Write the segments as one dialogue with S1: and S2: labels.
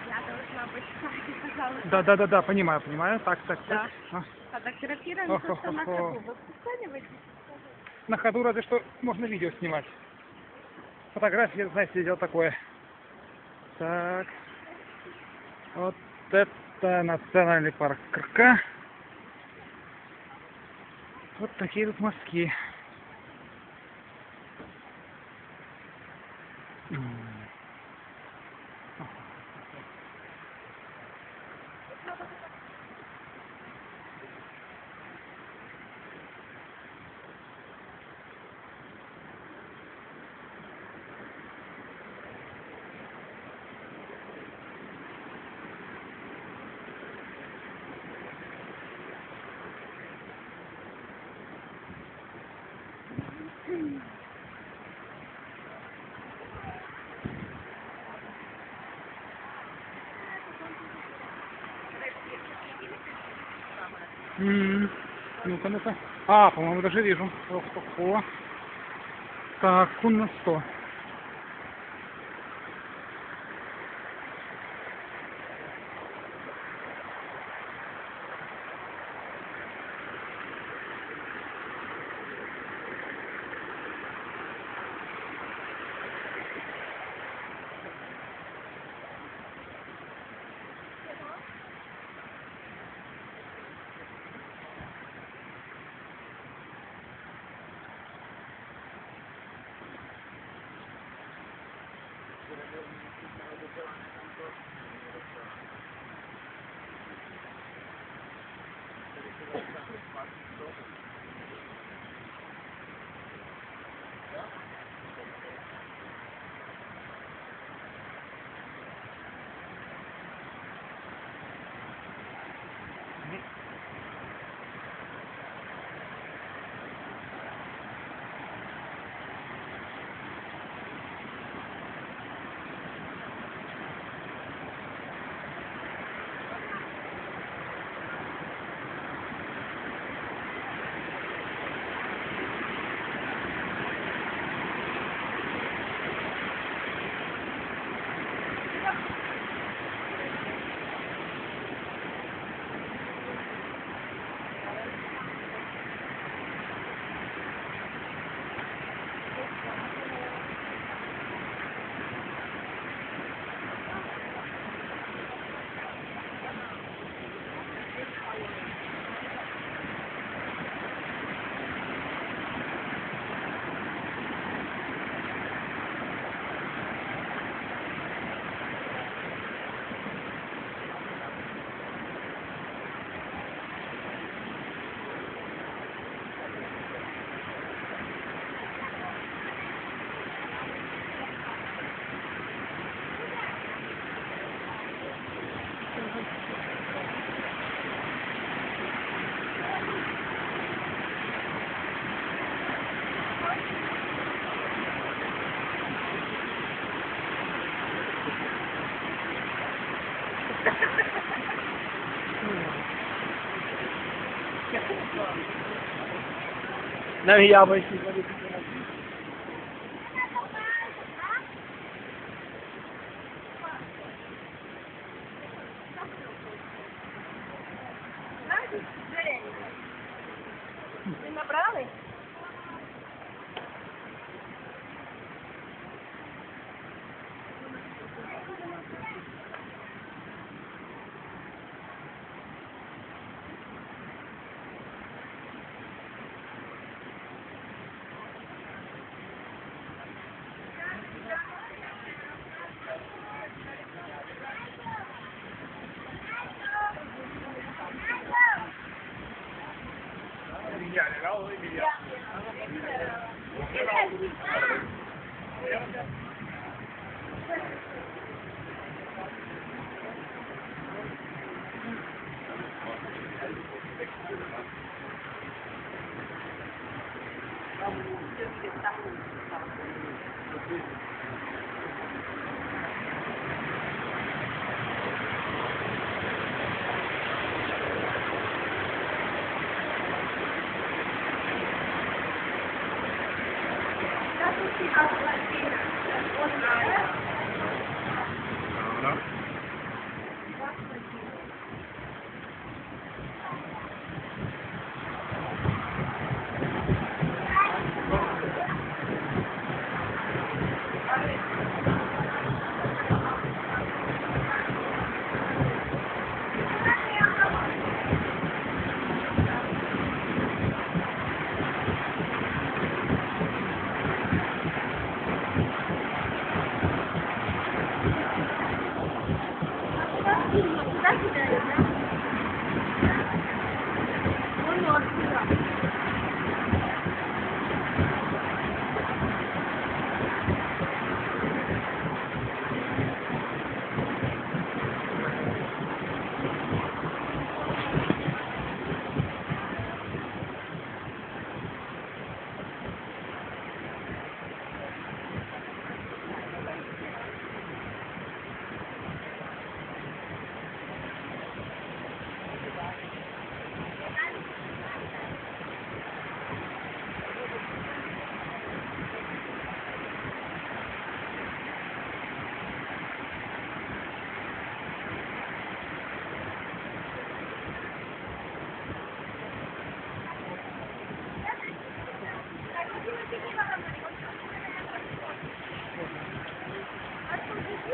S1: Я должна быть в саде, пожалуйста.
S2: Да, понимаю. Так.
S1: Да.
S2: А.
S1: Фотографируем просто на ходу. Вы вкусываете?
S2: На ходу разве что можно видео снимать. Фотографии, знаете, дело такое. Так. Вот это национальный парк Крка. Вот такие тут мостки. Ну-ка. А, по-моему, даже вижу. О. Так, кун 100.
S3: Não, e a mãe se
S1: Ви набрали?
S2: Legal, legal.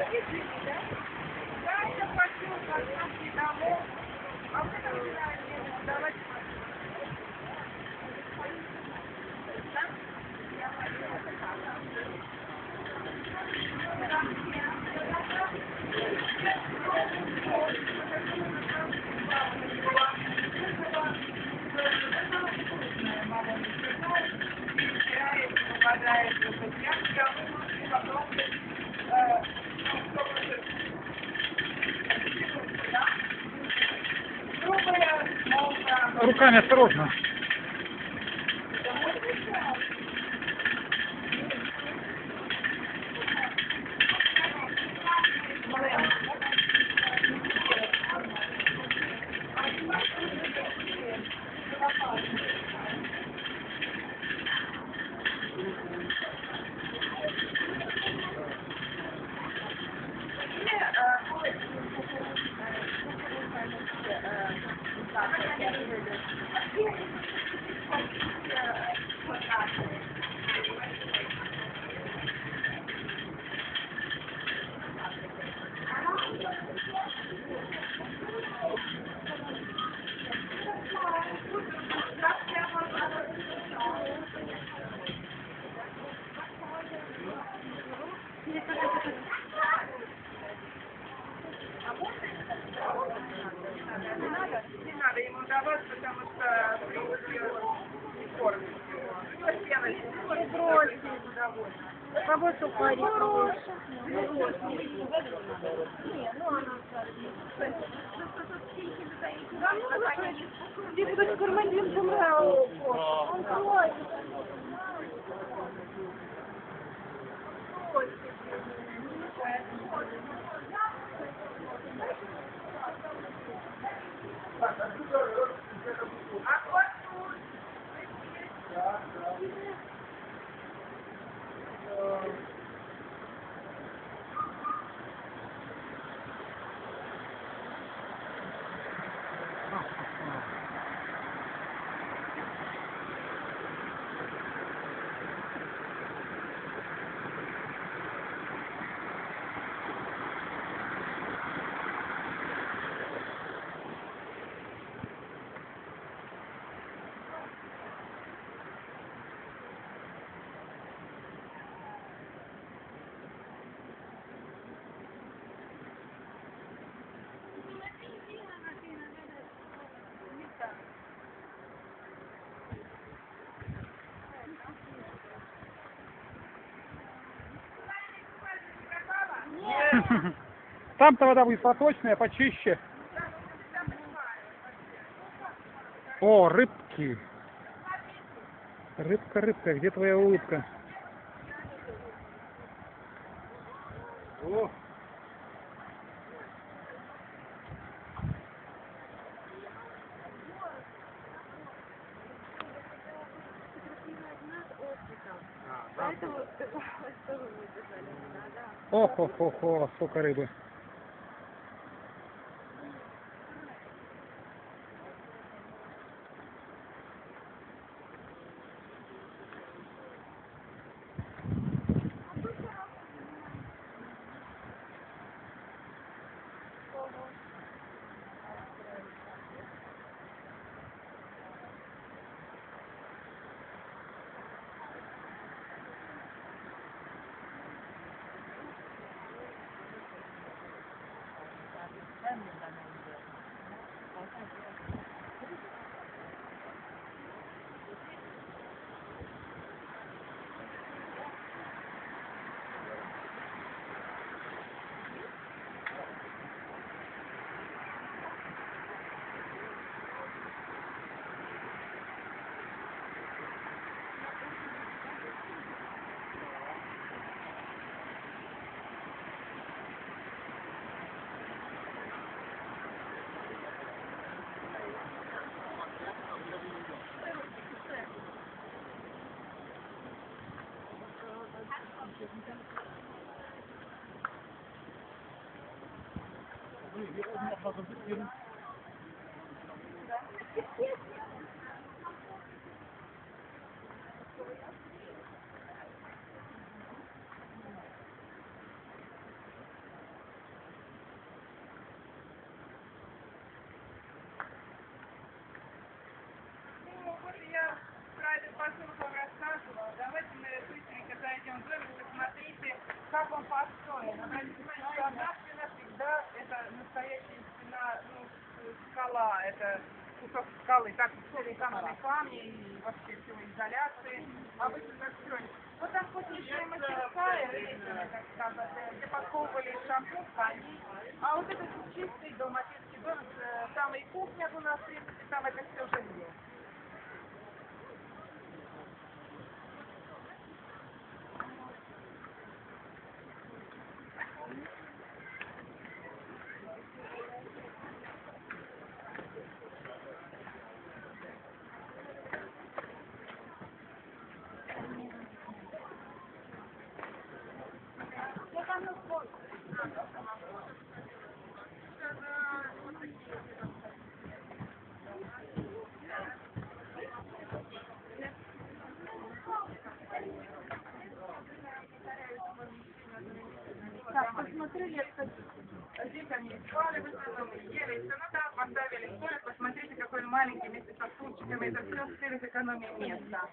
S1: Да, я плачу за оставки домов. А вы там не давать.
S2: Руками осторожно. Не надо ему давать, потому что в принципе не кормит его. Что делать? Бросьте ему давать. Кого сухарик? Ты будешь кормить, он помрал. Он кровь. Там-то вода будет проточная, почище. О, рыбки. Рыбка, рыбка, где твоя улыбка? О.
S1: Поэтому сказала, что вы выбежали.
S2: Ох, сколько рыбы. скала, это кусок скалы, так все экономные камни и вообще все изоляции. Обычно так строили. Вот там хоть еще и мастерская, так сказать, где подковывали шампур, коней. А вот этот чистый дом, отецкий дом, там и кухня у нас, и там это все жилье. Так, посмотрели, здесь они спали в основном, ели, все, ну там поставили столик, посмотрите, какой он маленький, вместе со стульчиками, это все в целях экономии места.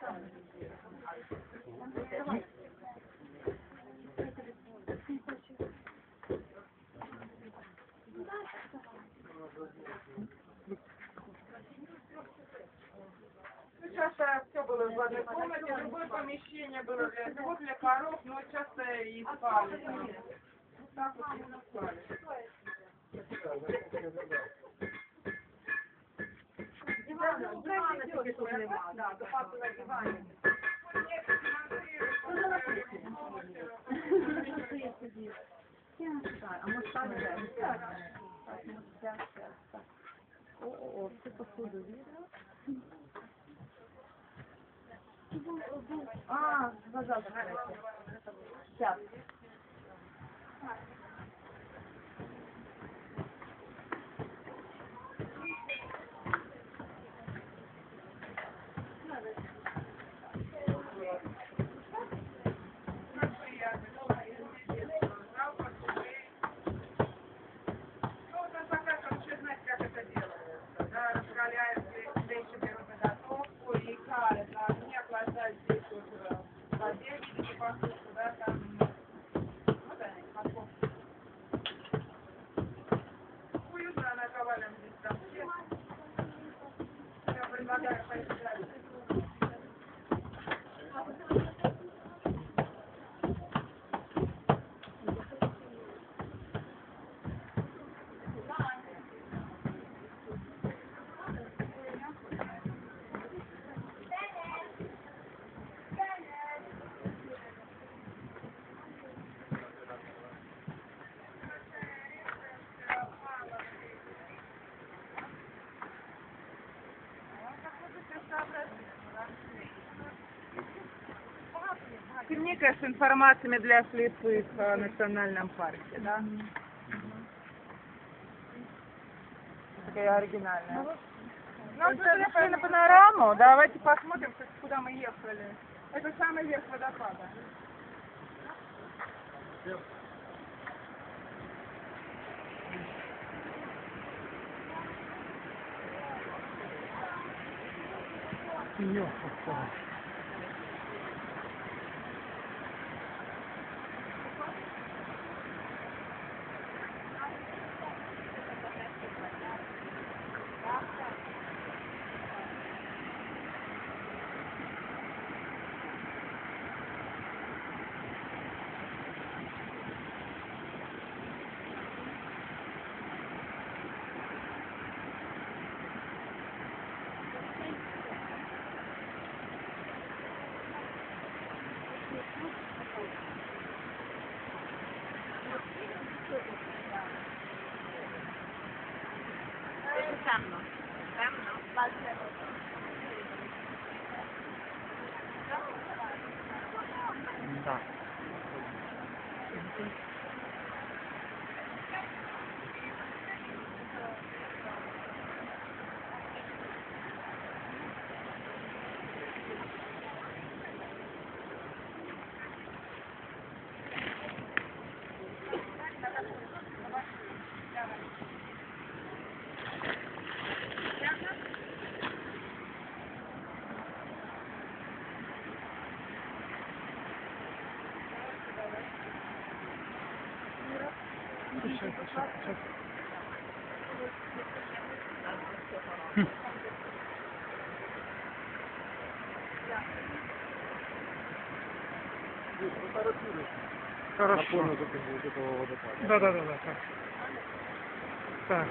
S2: Ну, часто все было в одной комнате, другое помещение было для живот, для коров, но часто и спали там. Вот так вот и спали. Дивана тебе тут нема, да, до папы на диване.
S3: А может там О, всю посуду видно? А, вода закрыта. Сейчас.
S2: Книга с информацией для слепых в национальном парке, да? Такая оригинальная. Ну, вот мы пришли на панораму, давайте посмотрим, куда мы ехали. Это самый верх водопада.
S3: Темно. Темно.
S4: Так. Сейчас. Хм. Хорошо. Да. Так. Так.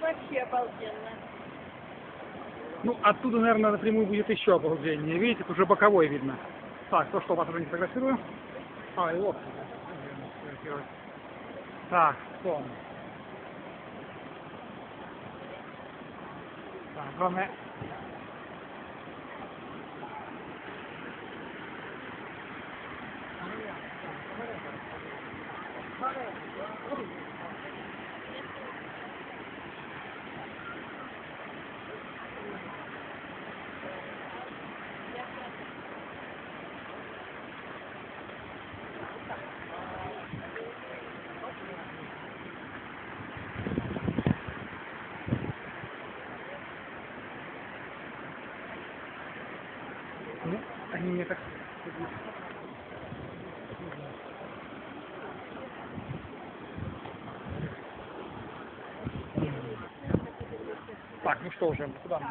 S3: Вообще обалденно.
S4: Ну, оттуда, наверное, напрямую будет еще обалдение. Видите, тут уже боковой видно. Так, то, что вас уже не фотографирую. А, и вот. Так, сон. Так, главное... Ну, они мне так... Так, ну что уже, куда мы?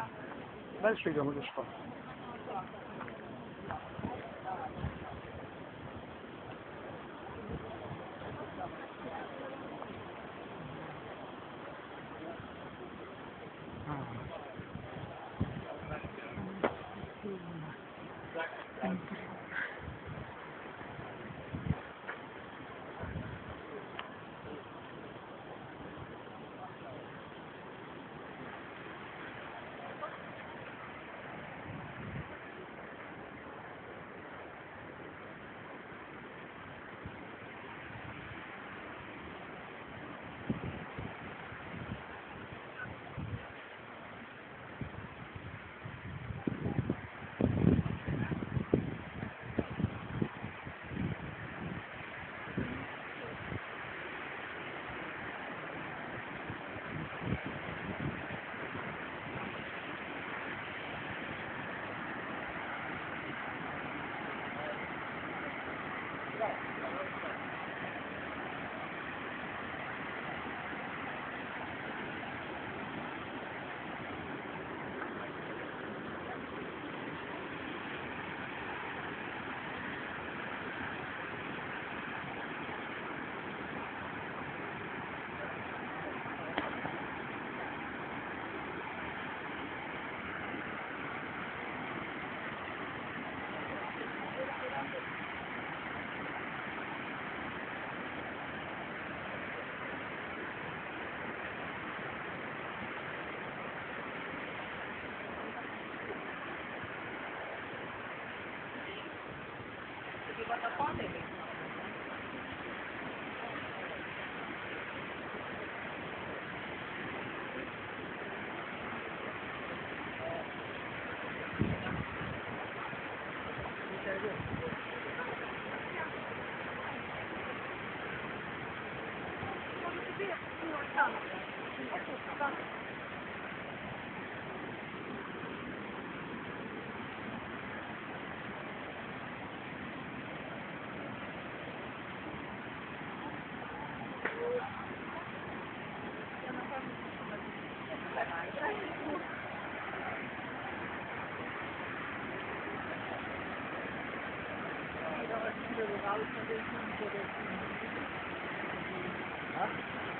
S4: Дальше идем или что?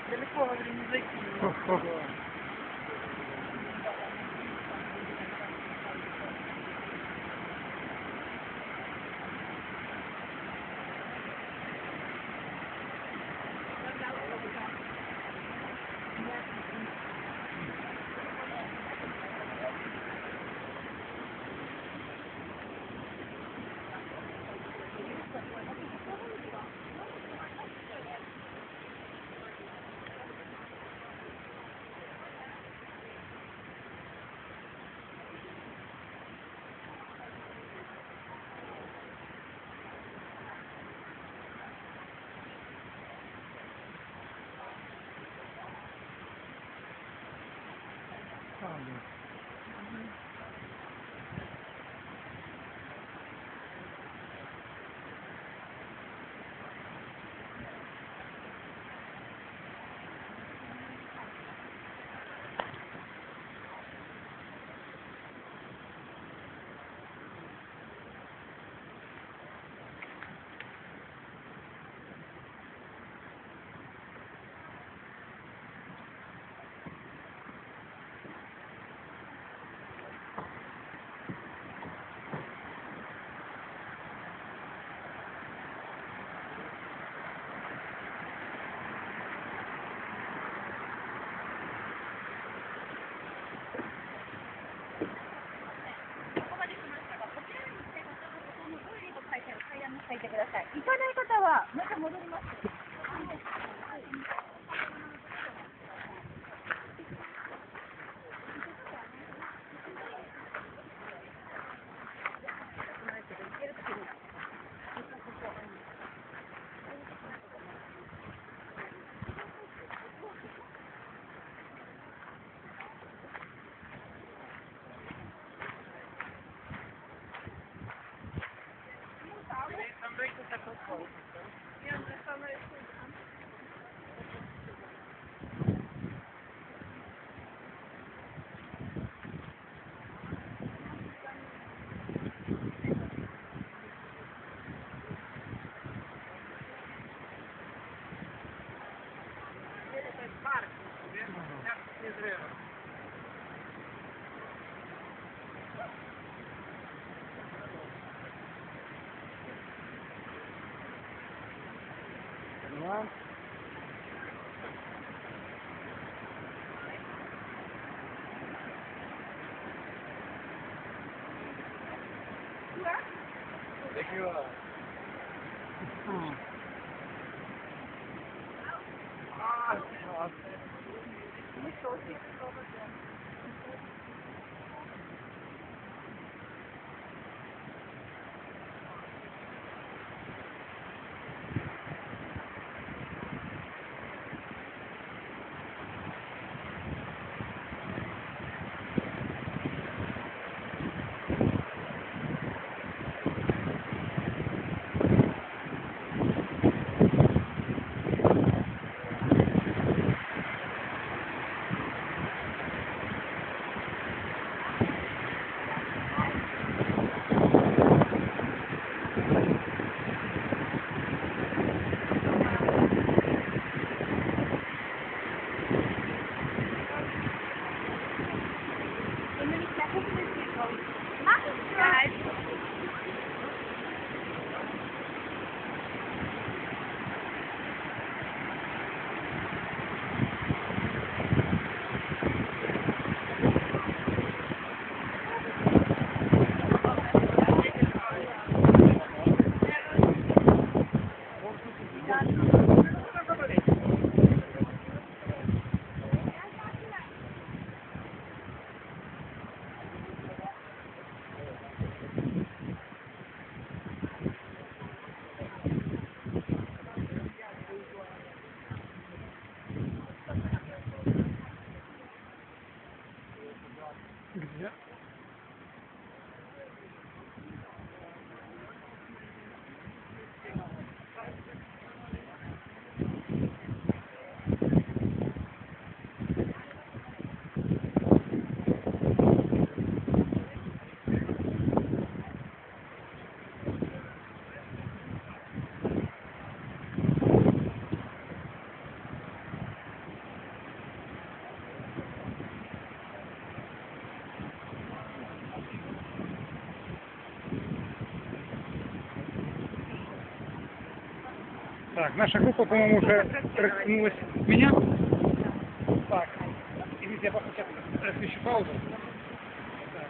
S2: Далеко, говорю, не зайти.
S3: いてください。行かない方はまた戻ります。
S4: Где? Так, наша группа, по-моему, уже растянулась. Меня? Так, извините, я просто сейчас размещу паузу. Так.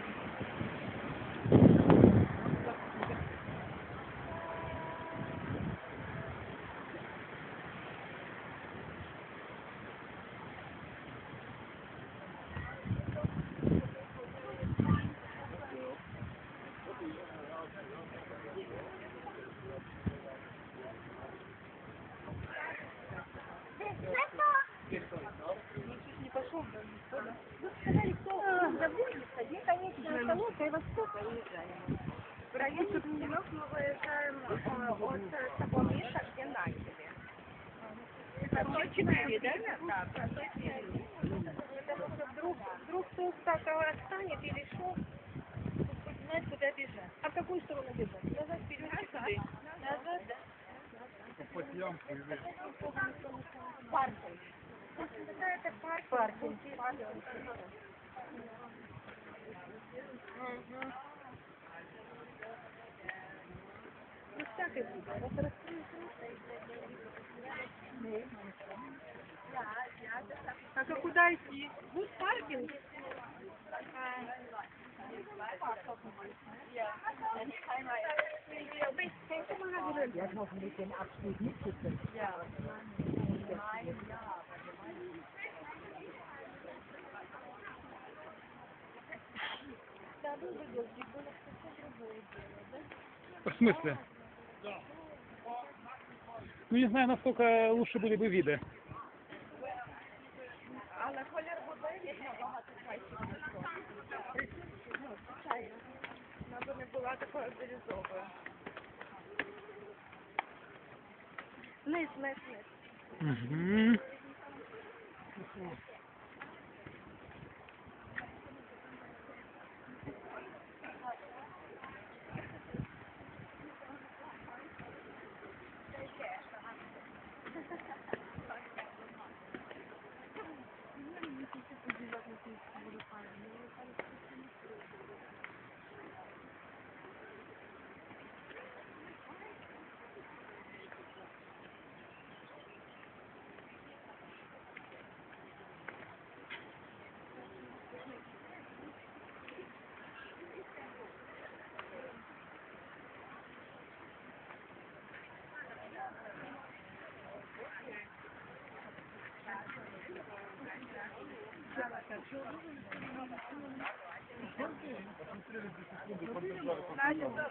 S1: В районе Стенок мы выезжаем от того места, где начали. Это 104, да? Да, 104. Потому что вдруг кто так отстанет или что, знать, куда бежать. А в какую сторону бежать? Назад, вперед, назад? Назад, да. Паркинг. Это паркинг. Ну, всякое будет. А куда идти? Будет паркинг? Yeah.
S3: Der hat hoffentlich den Abstieg mitgekriegt. Ja.
S4: В смысле? Ну, не знаю, насколько лучше были бы виды.
S1: Але колір води набагато краще. Ну, звичайно. Вона б не була такою бірюзовою. Низ.
S4: Угу.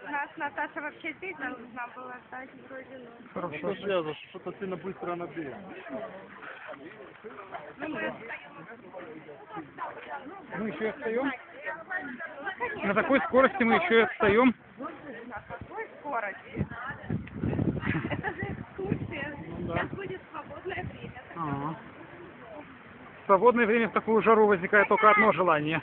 S1: Нас Наташа вообще здесь должна была стать вроде, ну.
S4: Хорошо.
S5: Связано, что-то сильно быстро набил.
S4: Мы еще и отстаем. На такой скорости мы еще и отстаем.
S1: На какой скорости? Это же экскурсия. Сейчас будет свободное время.
S4: Ага. В свободное время в такую жару возникает только одно желание.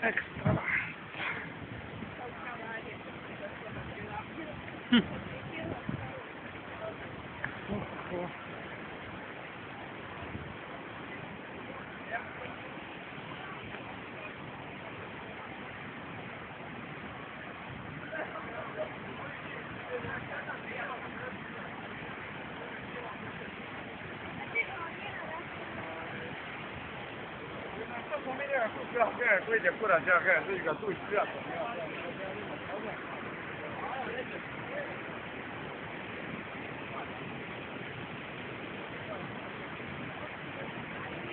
S4: Экстра.
S5: 我们这个不需要盖，规矩不能加盖，这个都需要。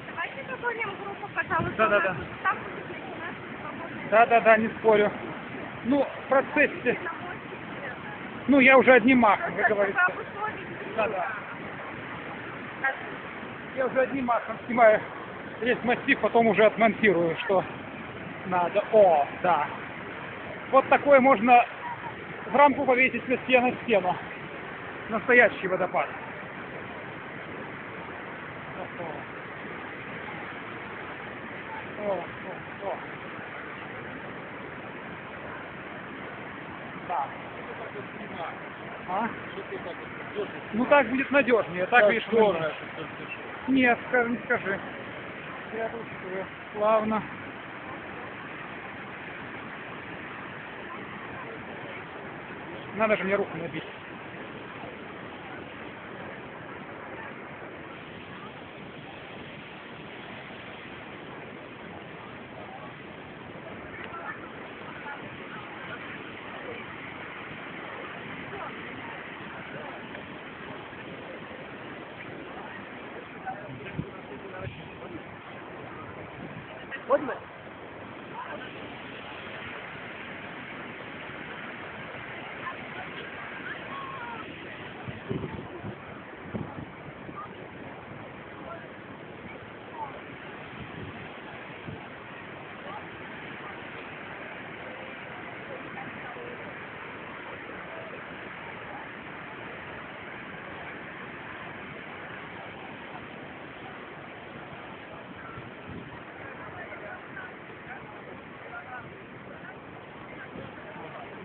S1: Давайте дополним группу, пожалуйста.
S4: Да-да-да.
S1: Там будет начинаться свободное
S4: Да, не спорю. Ну, в процессе. Ну, я уже одним махом, как говорится. Да. Я уже одним махом снимаю весь массив, потом уже отмонтирую, что надо. О, да. Вот такой можно в рамку повесить со стены в стену. Настоящий водопад. О. Да. А? Ну так будет надежнее, так видишь. Нет, не скажи. Я тут плавно. Надо же мне руку набить.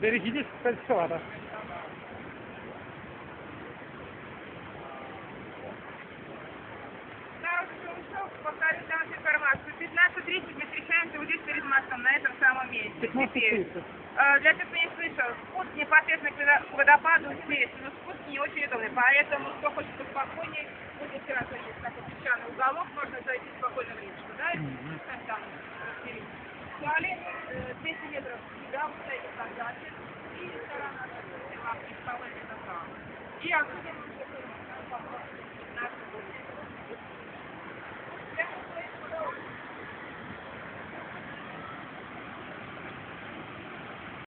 S4: Берегитесь кольцевато.
S2: Повторю там информацию. 15:30 мы встречаемся вот здесь перед мостом, на этом самом месте. Теперь, для тех, кто не слышал, спуск непосредственно к водопаду здесь, но спуск не очень удобный, поэтому кто хочет поспокойнее, будет сразу здесь такой песчаный уголок, можно зайти спокойно в речку, да, и там расстелить. Далее 200 метров сюда, вот стоит фотография, и сторона, и оттуда мы